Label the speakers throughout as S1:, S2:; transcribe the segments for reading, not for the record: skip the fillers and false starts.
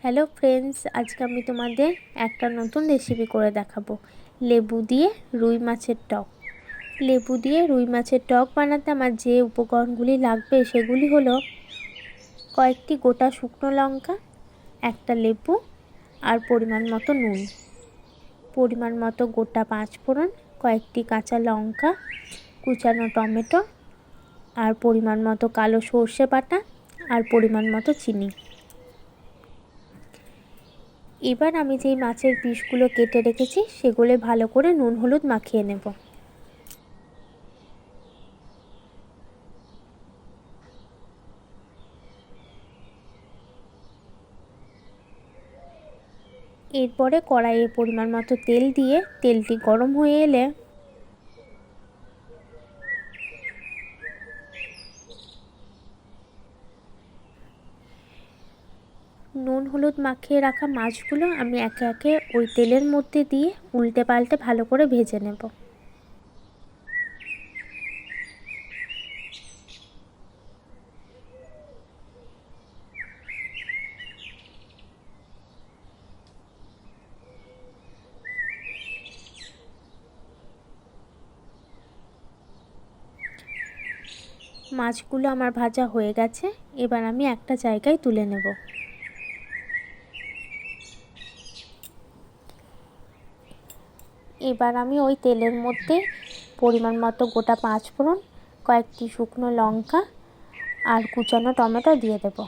S1: Hello friends, আজকে আমি তোমাদের একটা নতুন রেসিপি করে দেখাবো। লেবু দিয়ে রুই মাছের টক। লেবু দিয়ে রুই মাছের টক বানাতে আমার যে উপকরণগুলি লাগবে সেগুলি হলো কয়েকটি গোটা শুকনো লঙ্কা, একটা লেবু আর পরিমাণ মতো নুন, পরিমাণ মতো গোটা পাঁচফোড়ন, কয়েকটি কাঁচা লঙ্কা, কুচানো টমেটো আর পরিমাণ মতো কালো সর্ষে বাটা আর পরিমাণ মতো চিনি। এবার আমি যেই মাছের পিসগুলো কেটে রেখেছি সেগুলো ভালো করে নুন হলুদ মাখিয়ে নেব। এরপরে কড়াইয়ে পরিমাণ মতো তেল দিয়ে তেলটি গরম হয়ে এলে নুন হলুদ মাখিয়ে রাখা মাছগুলো আমি একে একে ওই তেলের মধ্যে দিয়ে উল্টে পাল্টে ভালো করে ভেজে নেব। মাছগুলো আমার ভাজা হয়ে গেছে, এবার আমি একটা জায়গায় তুলে নেব। এবার আমি ওই তেলের মধ্যে পরিমাণ মতো গোটা পাঁচফোড়ন, কয়েকটি শুকনো লঙ্কা আর কুচানো টমেটো দিয়ে দেব।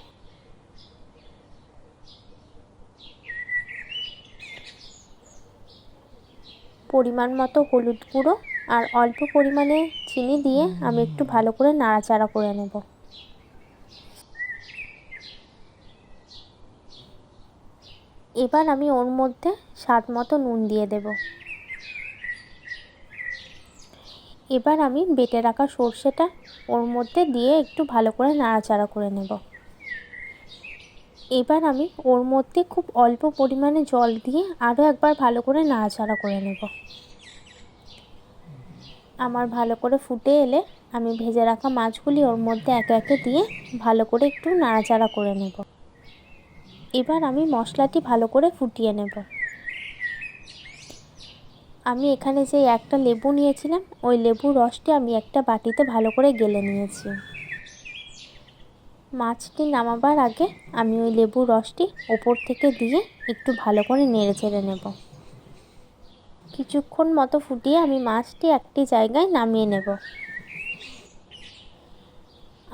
S1: পরিমাণ মতো হলুদ গুঁড়ো আর অল্প পরিমাণে চিনি দিয়ে আমি একটু ভালো করে নাড়াচাড়া করে নেব। এবার আমি ওর মধ্যে স্বাদ মতো নুন দিয়ে দেব। এবার আমি বেটে রাখা সর্ষেটা ওর মধ্যে দিয়ে একটু ভালো করে নাড়াচাড়া করে নেব। এবার আমি ওর মধ্যে খুব অল্প পরিমাণে জল দিয়ে আরও একবার ভালো করে নাড়াচাড়া করে নেব। আমার ভালো করে ফুটে এলে আমি ভেজে রাখা মাছগুলি ওর মধ্যে একে একে দিয়ে ভালো করে একটু নাড়াচাড়া করে নেব। এবার আমি মশলাটি ভালো করে ফুটিয়ে নেব। আমি এখানে যে একটা লেবু নিয়েছিলাম ওই লেবুর রসটি আমি একটা বাটিতে ভালো করে গেলে নিয়েছি। মাছটি নামাবার আগে আমি ওই লেবুর রসটি ওপর থেকে দিয়ে একটু ভালো করে নেড়ে চেড়ে নেব। কিছুক্ষণ মতো ফুটিয়ে আমি মাছটি একটি জায়গায় নামিয়ে নেব।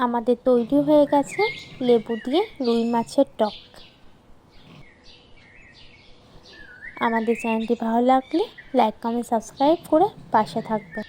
S1: আমাদের তৈরি হয়ে গেছে লেবু দিয়ে রুই মাছের টক। আমাদের চ্যানেলটি ভালো লাগলে লাইক কমেন্ট সাবস্ক্রাইব করে পাশে থাকবেন।